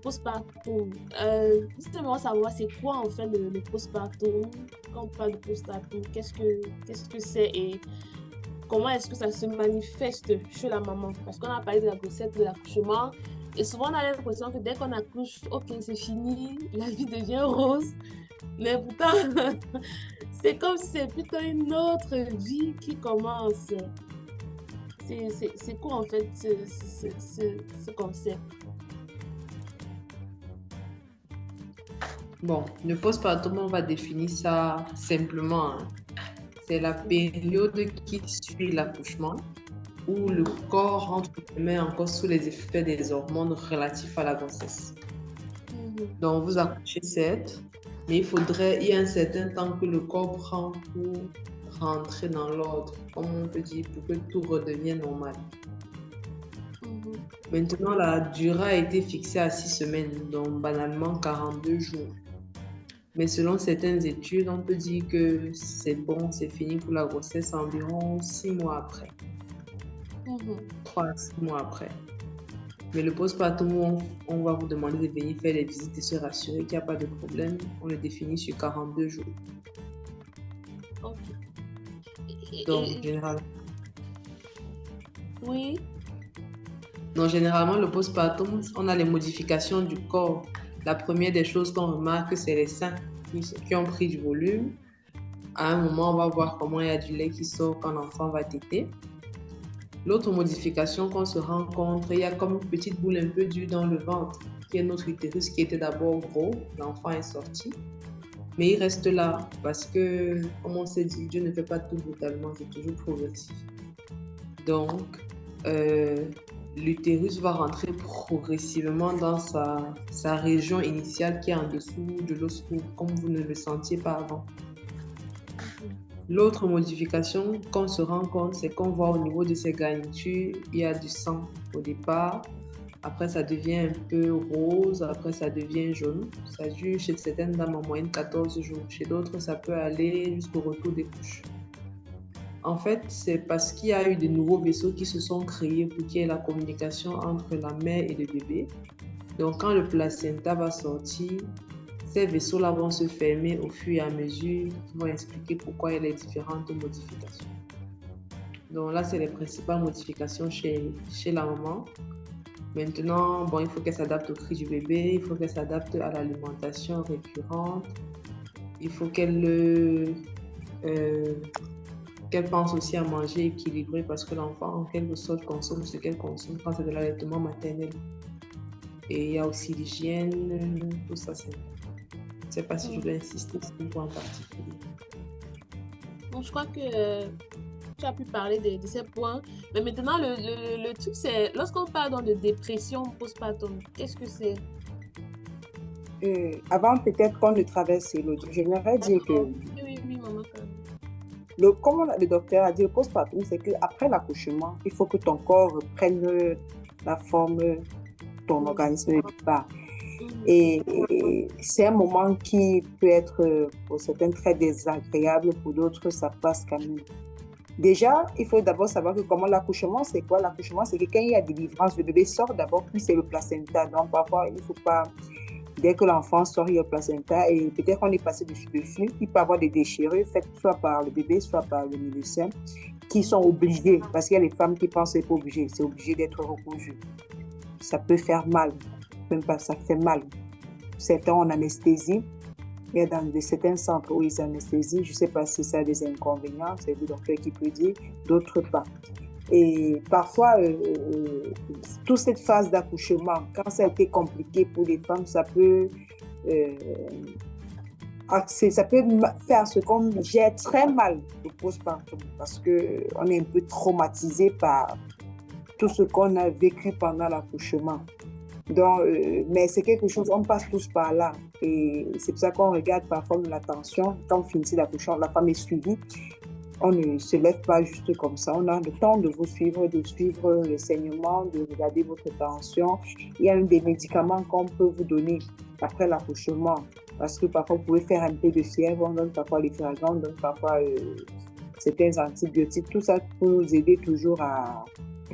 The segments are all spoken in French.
postpartum. Juste j'aimerais savoir c'est quoi en fait le postpartum. Quand on parle de postpartum, qu'est-ce que c'est et comment est-ce que ça se manifeste chez la maman? Parce qu'on a parlé de la grossesse, de l'accouchement, et souvent on a l'impression que dès qu'on accouche, ok, c'est fini, la vie devient rose, mais pourtant, c'est comme si c'est plutôt une autre vie qui commence. C'est quoi en fait ce concept? Bon, le postpartum, on va définir ça simplement, hein. C'est la période qui suit l'accouchement où le corps rentre encore sous les effets des hormones relatifs à la grossesse. Mhm. Donc, vous accouchez certes, mais il y a un certain temps que le corps prend pour rentrer dans l'ordre, comme on peut dire, pour que tout redevienne normal. Mhm. Maintenant, la durée a été fixée à 6 semaines, donc banalement 42 jours. Mais selon certaines études, on peut dire que c'est bon, c'est fini pour la grossesse environ 6 mois après. Mhm. 3 à 6 mois après. Mais le postpartum, on va vous demander de venir faire les visites et se rassurer qu'il n'y a pas de problème. On le définit sur 42 jours. Ok. Donc, Et- oui. généralement, le postpartum, on a les modifications du corps. La première des choses qu'on remarque, c'est les seins qui ont pris du volume. À un moment, on va voir comment il y a du lait qui sort quand l'enfant va téter. L'autre modification qu'on se rencontre, il y a comme une petite boule un peu dure dans le ventre, qui est notre utérus qui était d'abord gros, l'enfant est sorti. Mais il reste là parce que, comme on s'est dit, Dieu ne fait pas tout brutalement, c'est toujours progressif. Donc, l'utérus va rentrer progressivement dans sa région initiale qui est en dessous de l'os, comme vous ne le sentiez pas avant. L'autre modification qu'on se rend compte, c'est qu'on voit au niveau de ces garnitures, il y a du sang au départ. Après, ça devient un peu rose. Après, ça devient jaune. Ça dure chez certaines dames en moyenne 14 jours. Chez d'autres, ça peut aller jusqu'au retour des couches. En fait, c'est parce qu'il y a eu de nouveaux vaisseaux qui se sont créés pour qu'il y ait la communication entre la mère et le bébé. Donc, quand le placenta va sortir, ces vaisseaux-là vont se fermer au fur et à mesure, qui vont expliquer pourquoi il y a les différentes modifications. Donc là, c'est les principales modifications chez la maman. Maintenant, bon, il faut qu'elle s'adapte au cri du bébé, il faut qu'elle s'adapte à l'alimentation récurrente, il faut qu'elle pense aussi à manger équilibré parce que l'enfant, en quelque sorte, consomme ce qu'elle consomme quand c'est de l'allaitement maternel. Et il y a aussi l'hygiène, tout ça, c'est... Je ne sais pas si je dois insister sur un point en particulier. Bon, je crois que tu as pu parler de ces points. Mais maintenant, le truc, c'est lorsqu'on parle donc de dépression postpartum, qu'est-ce que c'est? Avant peut-être qu'on ne traverse l'autre, j'aimerais dire que Oui, maman. comme le docteur a dit, le postpartum, c'est qu'après l'accouchement, il faut que ton corps reprenne la forme de ton organisme de départ. Et c'est un moment qui peut être pour certains très désagréable, pour d'autres, ça passe quand même. Déjà, il faut d'abord savoir que comment l'accouchement, c'est quoi? L'accouchement, c'est que quand il y a délivrance, le bébé sort d'abord, puis c'est le placenta. Donc, parfois, il ne faut pas, dès que l'enfant sort, il y a le placenta et peut-être qu'on est passé dessus, il peut y avoir des déchirures faites soit par le bébé, soit par le médecin, qui sont obligés, parce qu'il y a les femmes qui pensent que c'est pas obligé, c'est obligé d'être recousu. Ça peut faire mal, même pas, ça fait mal. Certains en anesthésie. Il y a dans certains centres où ils anesthésient. Je ne sais pas si ça a des inconvénients, c'est le docteur qui peut dire, d'autres pas. Et parfois, toute cette phase d'accouchement, quand ça a été compliqué pour les femmes, ça peut faire ce qu'on gère très mal le postpartum parce qu'on est un peu traumatisé par tout ce qu'on a vécu pendant l'accouchement. Donc, mais c'est quelque chose, on passe tous par là. Et c'est pour ça qu'on regarde parfois la tension. Quand on finit l'accouchement, la femme est suivie. On ne se lève pas juste comme ça. On a le temps de vous suivre, de suivre les saignements, de regarder votre tension. Il y a des médicaments qu'on peut vous donner après l'accouchement. Parce que parfois, vous pouvez faire un peu de fièvre. On donne parfois les fragments, on donne parfois certains antibiotiques. Tout ça pour nous aider toujours à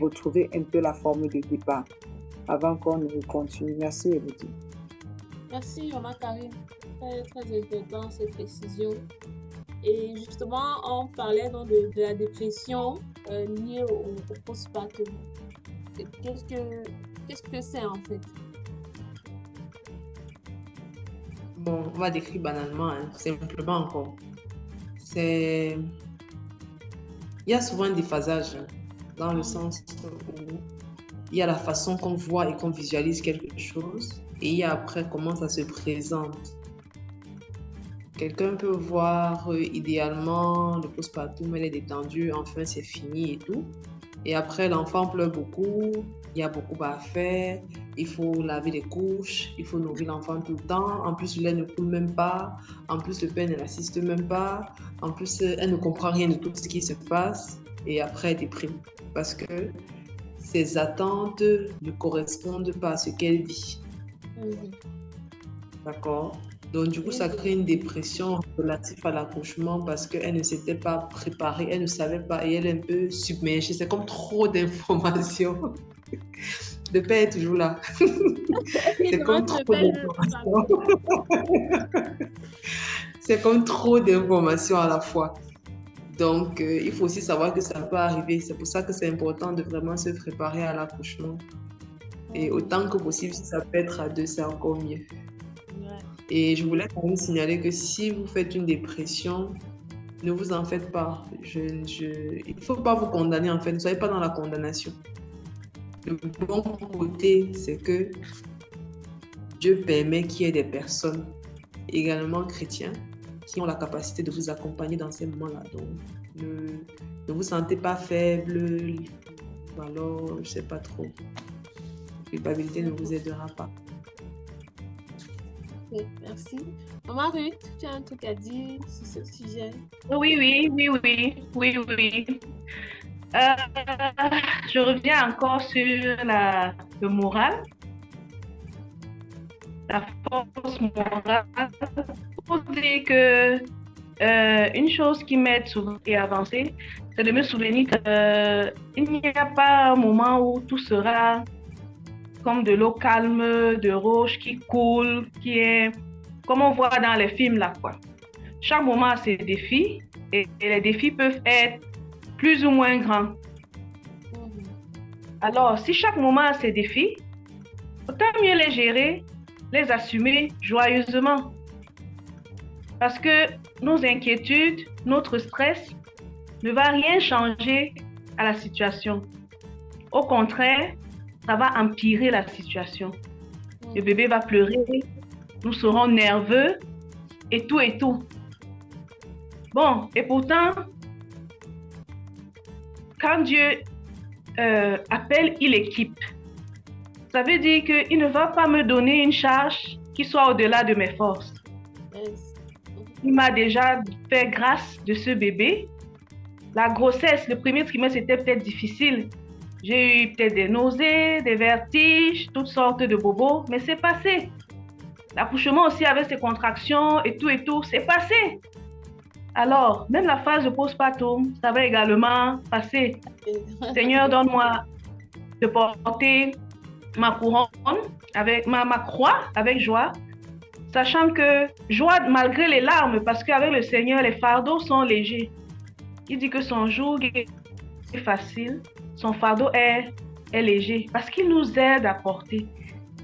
retrouver un peu la forme de départ. avant qu'on ne continue. Merci, Elodie. Merci, Maman Karine. Très, très important cette précision. Et justement, on parlait donc de la dépression liée au postpartum. Qu'est-ce que c'est en fait? Bon, on va décrire banalement, hein, simplement encore. Il y a souvent un déphasage, hein, dans le sens où il y a la façon qu'on voit et qu'on visualise quelque chose, et il y a après comment ça se présente. Quelqu'un peut voir idéalement le postpartum, elle est détendue, enfin c'est fini et tout. Et après, l'enfant pleure beaucoup, il y a beaucoup à faire, il faut laver les couches, il faut nourrir l'enfant tout le temps. En plus, le lait ne coule même pas, en plus, le père ne l'assiste même pas, en plus, elle ne comprend rien de tout ce qui se passe. Et après, elle déprime parce que ses attentes ne correspondent pas à ce qu'elle vit. D'accord? Donc, du coup, ça crée une dépression relative à l'accouchement parce qu'elle ne s'était pas préparée, elle ne savait pas et elle est un peu submergée. C'est comme trop d'informations. Le père est toujours là. C'est comme trop d'informations. C'est comme trop d'informations à la fois. Donc, il faut aussi savoir que ça peut arriver. C'est pour ça que c'est important de vraiment se préparer à l'accouchement. Et autant que possible, si ça peut être à deux, c'est encore mieux. Et je voulais quand même signaler que si vous faites une dépression, ne vous en faites pas. Il ne faut pas vous condamner en fait. Ne soyez pas dans la condamnation. Le bon côté, c'est que Dieu permet qu'il y ait des personnes, également chrétiens, qui ont la capacité de vous accompagner dans ces moments-là. Donc, ne vous sentez pas faible, ou alors, je ne sais pas trop. La culpabilité ne vous aidera pas. Okay, merci. Maman Ruth, tu as un truc à dire sur ce sujet? Oui. Je reviens encore sur le moral, la force morale. Pour dire que une chose qui m'aide souvent à avancer, c'est de me souvenir qu'il n'y a pas un moment où tout sera comme de l'eau calme, de roche qui coule, qui est comme on voit dans les films là, quoi. Chaque moment a ses défis et les défis peuvent être plus ou moins grands. Alors, si chaque moment a ses défis, autant mieux les gérer, les assumer joyeusement. Parce que nos inquiétudes, notre stress ne va rien changer à la situation. Au contraire, ça va empirer la situation. Le bébé va pleurer, nous serons nerveux et tout et tout. Bon, et pourtant, quand Dieu appelle, il équipe. Ça veut dire qu'il ne va pas me donner une charge qui soit au-delà de mes forces. Il m'a déjà fait grâce de ce bébé. La grossesse, le premier trimestre, c'était peut-être difficile. J'ai eu peut-être des nausées, des vertiges, toutes sortes de bobos, mais c'est passé. L'accouchement aussi avec ses contractions et tout, c'est passé. Alors, même la phase de postpartum, ça va également passer. Seigneur, donne-moi de porter ma couronne, avec ma croix avec joie, sachant que joie malgré les larmes, parce qu'avec le Seigneur, les fardeaux sont légers. Il dit que son joug est facile, son fardeau est léger, parce qu'il nous aide à porter.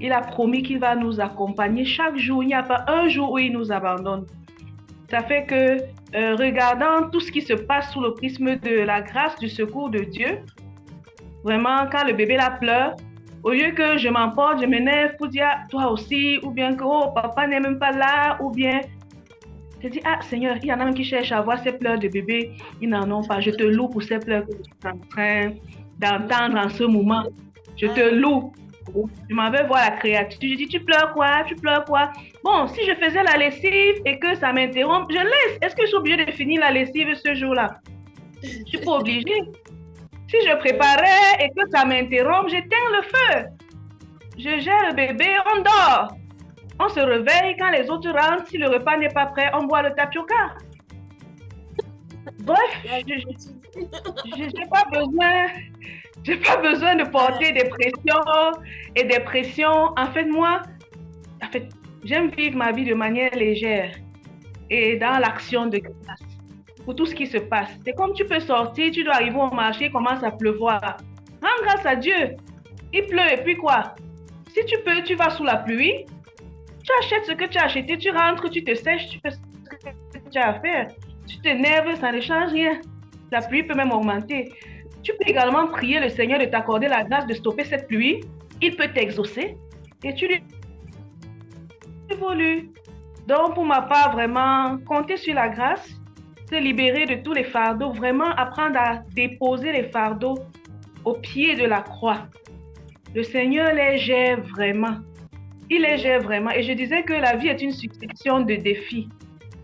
Il a promis qu'il va nous accompagner chaque jour. Il n'y a pas un jour où il nous abandonne. Ça fait que, regardant tout ce qui se passe sous le prisme de la grâce, du secours de Dieu, vraiment, quand le bébé la pleure, au lieu que je m'emporte, je m'énerve pour dire toi aussi, ou bien que oh, papa n'est même pas là, ou bien je dis ah Seigneur, il y en a même qui cherchent à voir ces pleurs de bébé, ils n'en ont pas. Je te loue pour ces pleurs que tu es en train d'entendre en ce moment. Je te loue. Je m'en vais voir la créature. Je dis tu pleures quoi? Tu pleures quoi? Bon, si je faisais la lessive et que ça m'interrompt, je laisse. Est-ce que je suis obligée de finir la lessive ce jour-là? Je suis pas obligée. Si je préparais et que ça m'interrompt, j'éteins le feu. Je gère le bébé, on dort. On se réveille quand les autres rentrent. Si le repas n'est pas prêt, on boit le tapioca. Bref, j'ai pas besoin. J'ai pas besoin de porter des pressions et des pressions. En fait, moi, j'aime vivre ma vie de manière légère et dans l'action de grâce pour tout ce qui se passe. C'est comme tu peux sortir, tu dois arriver au marché, il commence à pleuvoir. Rends grâce à Dieu. Il pleut et puis quoi? Si tu peux, tu vas sous la pluie, tu achètes ce que tu as acheté, tu rentres, tu te sèches, tu fais ce que tu as à faire. Tu t'énerves, ça ne change rien. La pluie peut même augmenter. Tu peux également prier le Seigneur de t'accorder la grâce de stopper cette pluie. Il peut t'exaucer et tu lui évolues. Donc, pour ma part, vraiment, compter sur la grâce, se libérer de tous les fardeaux, vraiment apprendre à déposer les fardeaux au pied de la croix. Le Seigneur les gère vraiment. Il les gère vraiment. Et je disais que la vie est une succession de défis.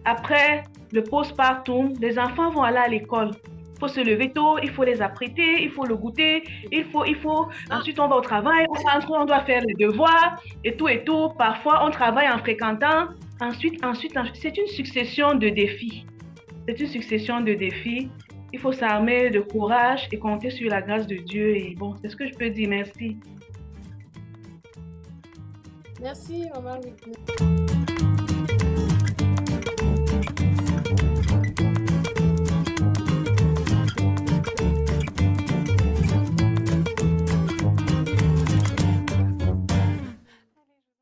Après le postpartum, les enfants vont aller à l'école. Il faut se lever tôt, il faut les apprêter, il faut le goûter, il faut. Ensuite, on va au travail, on rentre, on doit faire les devoirs et tout. Parfois, on travaille en fréquentant. Ensuite. C'est une succession de défis. C'est une succession de défis. Il faut s'armer de courage et compter sur la grâce de Dieu. Et bon, c'est ce que je peux dire. Merci. Merci, maman.